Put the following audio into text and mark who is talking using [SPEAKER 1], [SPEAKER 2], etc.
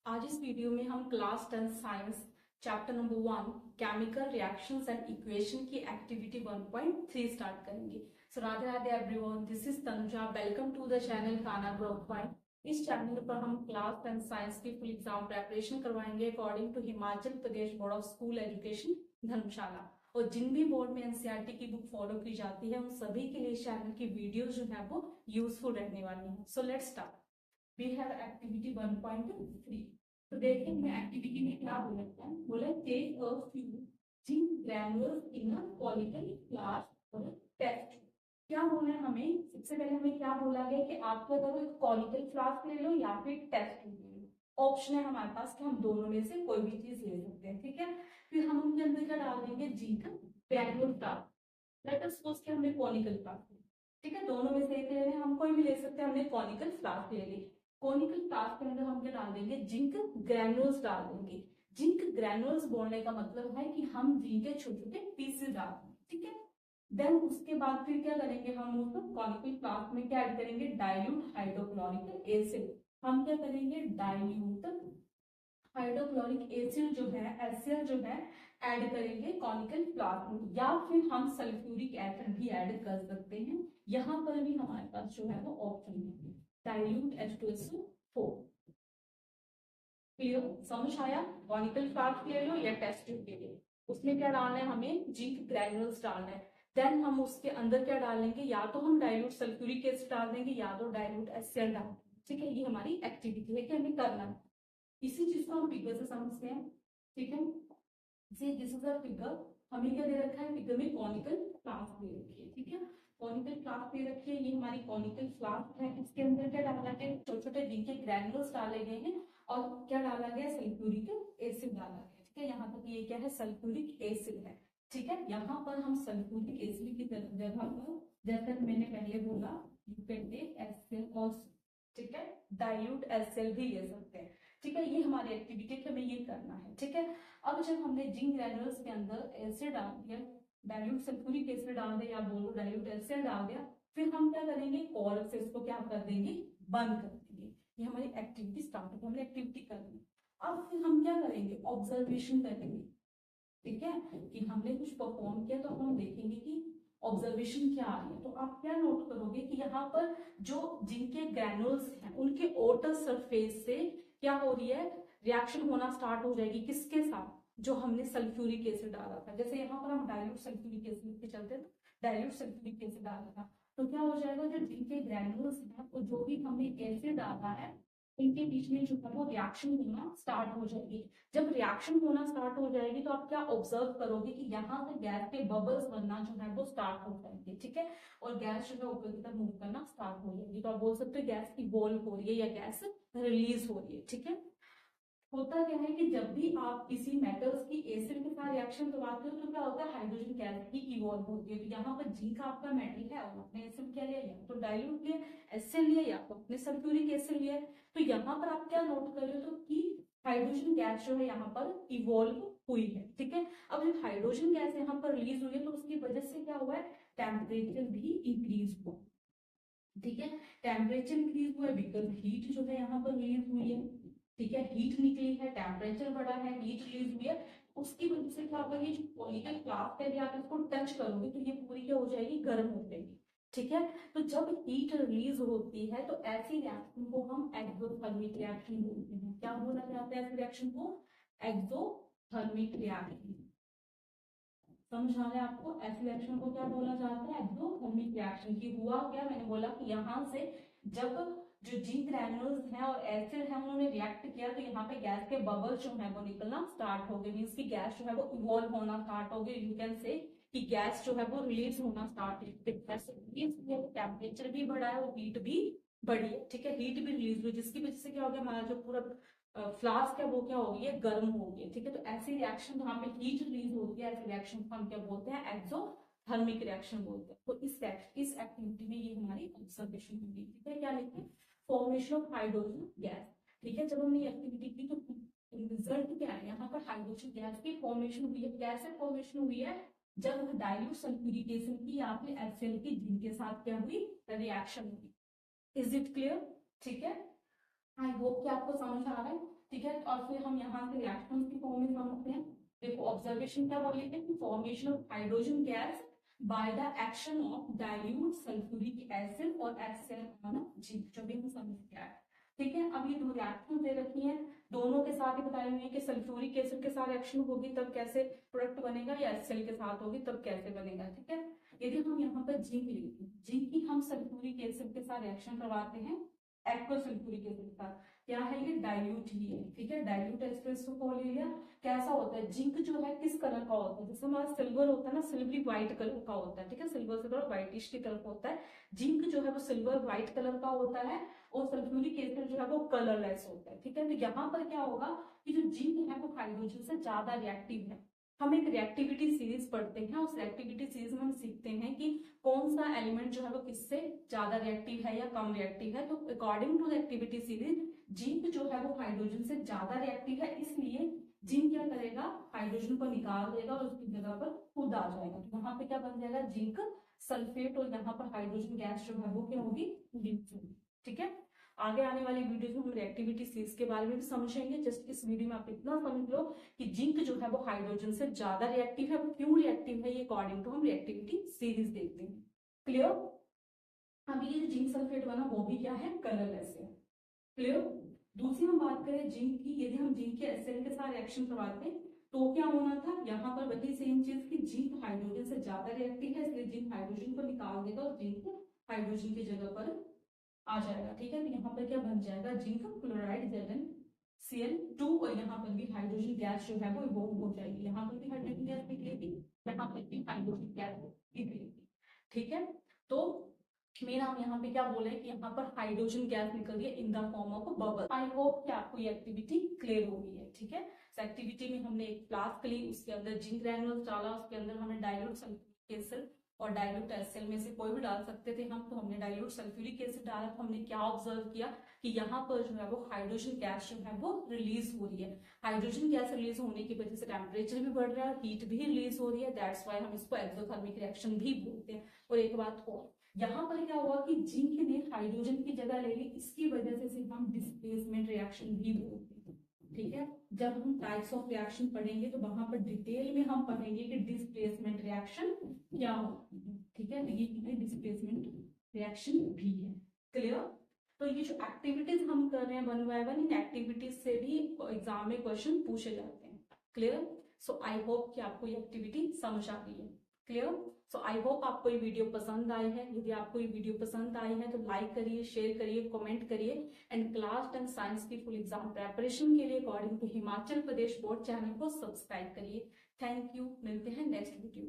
[SPEAKER 1] आज इस वीडियो में हम class 10 science chapter number 1 chemical reactions and equation की एक्टिविटी 1.3 स्टार्ट करेंगे। So Radhe Radhe everyone, this is Tanuja. Welcome to the channel खाना ग्रोथ पॉइंट। इस चैनल पर हम क्लास 10 साइंस की फुल एग्जाम प्रेपरेशन करवाएंगे according to Himachal Pradesh board of school education Dharamshala. और जिन भी बोर्ड में एनसीईआरटी की बुक फॉलो की जाती है उन सभी के लिए इस चैनल की वीडियोस जो है वो यूजफुल रहने वाली है। So let's start. We have activity 1.3। तो देखिए मैं एक्टिविटी में क्या बोलता है, बोले take a few zinc granules in a conical flask for test. क्या बोला है हमें, सबसे पहले हमें क्या बोला गया कि आपको अगर एक कॉनिकल फ्लास्क ले लो या फिर टेस्ट ले लो। ऑप्शन है हमारे पास कि हम दोनों में से कोई भी चीज ले सकते हैं, ठीक है। फिर हम उनके अंदर क्या डाल देंगे, zinc granule flask. Let us suppose कि हमने कॉनिकल फ्लास्क, ठीक है, दोनों में से एक ले रहे हैं, हम कोई भी ले सकते हैं। हमने कॉनिकल फ्लास्क ले ली, कॉनिकल फ्लास्क के अंदर हम क्या डाल देंगे, जिंक ग्रैन्युल्स डाल देंगे। जिंक ग्रैन्युल्स बोलने का मतलब है कि हम जिंक के छोटे छोटे पीसेस डाल देंगे, ठीक है। देन उसके बाद फिर क्या करेंगे, हम उस कॉनिकल फ्लास्क में क्या ऐड करेंगे, डाइल्यूट हाइड्रोक्लोरिक एसिड। हम क्या करेंगे, डाइल्यूट हाइड्रोक्लोरिक एसिड जो है, HCl जो है, ऐड करेंगे कॉनिकल फ्लास्क में। या फिर हम सल्फ्यूरिक एसिड भी ऐड कर सकते हैं। यहाँ पर भी हमारे पास जो है वो ऑप्शन है, डाइल्यूट H2SO4। क्लियर, समझ आया। कॉनिकल फ्लास्क ले लो या टेस्ट ट्यूब ले लो, उसमें क्या डालना है, हमें जिंक ग्रैन्युल्स डालना है। देन हम उसके अंदर क्या डालेंगे, या तो हम डाइल्यूट सल्फ्यूरिक एसिड डाल देंगे या तो डाइल्यूट HCl डाल देंगे, ठीक है। ये हमारी एक्टिविटी है कि हमें करना है। इसी चीज को हम फिगर से समझते हैं, ठीक है। दिस इज अ फिगर, हमें क्या दे रखा है, फिगर में कॉनिकल फ्लास्क दे रखी है, ठीक है। कॉनिकल फ्लास्क दे रखी है, ये हमारी कॉनिकल फ्लास्क है। इसके अंदर क्या डाला है, छोटे छोटे जिंक के ग्रैन्युल्स डाले गए हैं और क्या डाला गया, सल्फ्यूरिक एसिड डाला गया, ठीक है। यहाँ तक ये क्या है, सल्फ्यूरिक एसिड है, ठीक है। यहाँ पर हम सल्फ्यूरिक एसिड की जगह पर, जैसे मैंने पहले बोला, you can take HCl also, ठीक है। डाइल्यूट HCl भी ले सकते हैं, ठीक है। ये हमारी एक्टिविटी है कि हमें ये करना है, ठीक है। अब जब हमने जिंक ग्रैन्युल्स के अंदर एसिड डाल दिया, डाइल्यूट सल्फ्यूरिक एसिड डाल दिया या बोलो डाइल्यूट HCl डाल दिया, फिर हम क्या करेंगे, कॉर्क से इसको क्या कर देंगे, बंद कर देंगे। ये हमारी एक्टिविटी स्टार्ट होगी, हमने एक्टिविटी कर दी। अब फिर हम क्या करेंगे, ऑब्जर्वेशन करेंगे, ठीक है। कि हमने कुछ परफॉर्म किया तो हम देखेंगे कि ऑब्जर्वेशन क्या आ रही है। तो आप क्या नोट करोगे कि यहाँ पर जो जिंक के ग्रैन्युल्स हैं उनके आउटर सरफेस से क्या हो रही है, रिएक्शन होना स्टार्ट हो जाएगी, किसके साथ, जो हमने सल्फ्यूरिक एसिड डाला था। जैसे यहाँ पर हम डाइल्यूट सल्फ्यूरिक एसिड के चलते तो डाइल्यूट सल्फ्यूरिक एसिड डाला था, तो क्या हो जाएगा, जो जिंक के ग्रैन्युल्स हैं तो जो भी हमने एसिड डाला है इनके बीच में जो है वो रिएक्शन होना स्टार्ट हो जाएगी। जब रिएक्शन होना स्टार्ट हो जाएगी तो आप क्या ऑब्जर्व करोगे कि यहाँ से गैस के बबल्स बनना जो है वो स्टार्ट हो जाएंगे, ठीक है। और गैस जो है ऊपर की तरफ मूव करना स्टार्ट हो जाएगी। तो आप बोल सकते हो गैस इवॉल्व हो रही है या गैस रिलीज हो रही है, ठीक है। होता क्या है कि जब भी आप किसी मेटल्स की एसिड के साथ रिएक्शन करवाते हो तो क्या होता है, हाइड्रोजन गैस की इवॉल्व होती है। तो यहाँ पर जिंक आपका मेटल है और आपने एसिड क्या लिया, या तो डाइल्यूट लिया HCl लिया या तो आपने सल्फ्यूरिक एसिड लिया। तो यहाँ पर आप क्या नोट कर रहे हो, तो कि हाइड्रोजन गैस जो है यहाँ पर इवॉल्व हुई है, ठीक है। अब जब हाइड्रोजन गैस यहाँ पर रिलीज हुई है तो उसकी वजह से क्या हुआ है, टेम्परेचर भी इंक्रीज हुआ, ठीक है। टेम्परेचर इंक्रीज हुआ है बिकॉज हीट जो है यहाँ पर रिलीज हुई है, ठीक है। हीट निकली है, टेम्परेचर बढ़ा है, हीट रिलीज हुई है, उसकी वजह से क्या होगा, ये जो कॉनिकल फ्लास्क है आप इसको टच करोगे तो ये पूरी क्या हो जाएगी, गर्म हो जाएगी, ठीक है। तो जब हीट रिलीज होती है तो ऐसी रिएक्शन को हम एक्सोथर्मिक रिएक्शन बोलते हैं। क्या बोला जाता है ऐसी रिएक्शन को, एक्सोथर्मिक रिएक्शन। समझ आ रहा है आपको, ऐसी रिएक्शन को क्या बोला जाता है, एक्सोथर्मिक रिएक्शन। की हुआ क्या, मैंने बोला कि यहाँ से जब जो जिंक ग्रैन्युल्स हैं और एसिड है उन्होंने रिएक्ट किया तो यहाँ पे गैस के बबल्स जो है वो निकलना स्टार्ट हो गए, मींस की गैस जो है वो इवॉल्व होना स्टार्ट हो गई। यू कैन से कि गैस जो है वो रिलीज होना स्टार्ट हो, टेम्परेचर भी बढ़ा है और हीट भी बढ़ी है, ठीक है। हीट भी रिलीज हुई जिसकी वजह से क्या हो गया, हमारा जो पूरा फ्लास्क है वो क्या हो गई है, गर्म हो गई, ठीक है। तो ऐसी रिएक्शन जहाँ पे हीट रिलीज होती है, ऐसी रिएक्शन को हम क्या बोलते हैं, एक्सोथर्मिक रिएक्शन बोलते हैं। तो इस एक्टिविटी में ये हमारी ऑब्जर्वेशन होगी, ठीक है। क्या लिखे, फॉर्मेशन ऑफ हाइड्रोजन गैस, ठीक है। जब हमने एक्टिविटी की तो रिजल्ट क्या है, यहाँ पर हाइड्रोजन गैस की फॉर्मेशन हुई है। कैसे फॉर्मेशन हुई है, जब डाइल्यूट सल्फ्यूरिक एसिड की या फिर HCl की जिंक के साथ क्या हुई, रिएक्शन हुई। इज इट क्लियर, ठीक है। आई होप कि आपको समझ आ रहा है। ठीक है। और फिर हम यहाँ से रिएक्शन की फॉर्म में समझते हैं। देखो ऑब्जर्वेशन क्या बोले थे, formation of hydrogen gas by the action of dilute sulphuric acid और HCl जिंक, जो भी हम समझ गया है। ठीक है। अब ये दो रिएक्शन दे रखी हैं, दोनों के साथ ही बताए हुए हैं कि सल्फ्यूरिक एसिड के साथ रिएक्शन होगी तब कैसे प्रोडक्ट बनेगा, या HCl के साथ होगी तब कैसे बनेगा। ठीक है। यदि हम यहाँ पर जिंक लेते हैं, जिंक की हम सल्फ्यूरिक एसिड के साथ रिएक्शन करवाते हैं एक्वा सल्फ्यूरिक एसिड के साथ, क्या है ये डाइल्यूट ही है। ठीक है। डाइल्यूट H2SO4 ले लिया। कैसा होता है जिंक जो है, किस कलर का होता है, जैसे हमारा सिल्वर होता है ना, सिल्वरी व्हाइट कलर का होता है। ठीक है। सिल्वर से थोड़ा व्हाइटिश के कलर का होता है, जिंक जो है वो सिल्वर व्हाइट कलर का होता है, और सल्फ्यूरिक एसिड जो है वो कलरलेस होता है। ठीक है। तो यहाँ पर क्या होगा कि जो जिंक है वो हाइड्रोजन से ज्यादा रिएक्टिव है। हम एक रिएक्टिविटी सीरीज पढ़ते हैं, उस रिएक्टिविटी सीरीज में हम सीखते हैं कि कौन सा एलिमेंट जो है वो किससे ज्यादा रिएक्टिव है या कम रिएक्टिव है। तो according to the activity series zinc जो है वो हाइड्रोजन से ज्यादा रिएक्टिव है, इसलिए जिंक क्या करेगा, हाइड्रोजन को निकाल देगा और उसकी जगह पर खुद आ जाएगा। तो यहाँ पे क्या बन जाएगा, जिंक सल्फेट, और यहाँ पर हाइड्रोजन गैस जो है वो क्या होगी, जिंक होगी। ठीक है। आगे आने वाली वीडियोस में हम रिएक्टिविटी सीरीज के बारे में भी समझेंगे। जस्ट इस वीडियो में आप इतना समझ लो कि जिंक जो है वो हाइड्रोजन से ज्यादा रिएक्टिव है। वो क्यों रिएक्टिव है, ये अकॉर्डिंग टू हम रिएक्टिविटी सीरीज देखते हैं। क्लियर। अभी ये जो जिंक सल्फेट बना वो भी क्या है, कलरलेस है। क्लियर। दूसरी हम बात करें जिंक की, यदि हम जिंक के HCl के साथ रिएक्शन करवाते हैं तो क्या होना था, यहाँ पर वही सेम चीज की जिंक हाइड्रोजन से ज्यादा रिएक्टिव है, इसलिए जिंक हाइड्रोजन को निकाल देगा और जिंक हाइड्रोजन की जगह पर आ जाएगा। ठीक है। तो यहाँ पर क्या बन जाएगा, जिंक क्लोराइड ZnCl2, और यहाँ पर भी हाइड्रोजन गैस जो है वो इवॉल्व हो जाएगी। यहाँ पर भी हाइड्रोजन गैस निकलेगी, यहाँ पर भी हाइड्रोजन गैस निकलेगी। ठीक है। तो मेन हम यहाँ पे क्या बोले कि यहाँ पर हाइड्रोजन गैस निकल रही है in the form of bubble. I hope कि आपको ये एक्टिविटी क्लियर हो गई है। ठीक है। एक्टिविटी में हमने एक फ्लास्क ली, उसके अंदर जिंक ग्रैन्यूल्स डाला, उसके अंदर हमने डाइल्यूट सल्फ्यूरिक एसिड और डाइल्यूट HCl में से कोई भी डाल सकते थे हम, तो हमने डाइल्यूट सल्फ्यूरिक एसिड डाला। तो हमने क्या ऑब्जर्व किया कि यहाँ पर जो है वो हाइड्रोजन गैस जो है वो रिलीज हो रही है। हाइड्रोजन गैस रिलीज होने की वजह से टेम्परेचर भी बढ़ रहा है, हीट भी रिलीज हो रही है, दैट्स वाई हम इसको एक्सोथर्मिक रिएक्शन भी बोलते हैं। और एक बात और, यहाँ पर क्या हुआ कि जिंक ने हाइड्रोजन की जगह ले ली, इसकी वजह से इसे हम डिस्प्लेसमेंट रिएक्शन भी बोलते हैं। ठीक है। जब हम टाइप्स ऑफ रिएक्शन पढ़ेंगे तो वहां पर डिटेल में हम पढ़ेंगे कि डिस्प्लेसमेंट रिएक्शन क्या होती है। ठीक है। ये डिस्प्लेसमेंट रिएक्शन भी है। क्लियर। तो ये जो एक्टिविटीज हम कर रहे हैं 1 by 1, इन एक्टिविटीज से भी एग्जाम में क्वेश्चन पूछे जाते हैं। क्लियर। सो आई होप कि आपको ये एक्टिविटी समझ आ गई है। क्लियर। सो आई होप आपको ये वीडियो पसंद आई है। यदि आपको ये वीडियो पसंद आई है तो लाइक करिए, शेयर करिए, कमेंट करिए, एंड क्लास 10 साइंस की फुल एग्जाम प्रेपरेशन के लिए according to Himachal Pradesh board channel को सब्सक्राइब करिए। Thank you. मिलते हैं नेक्स्ट वीडियो में।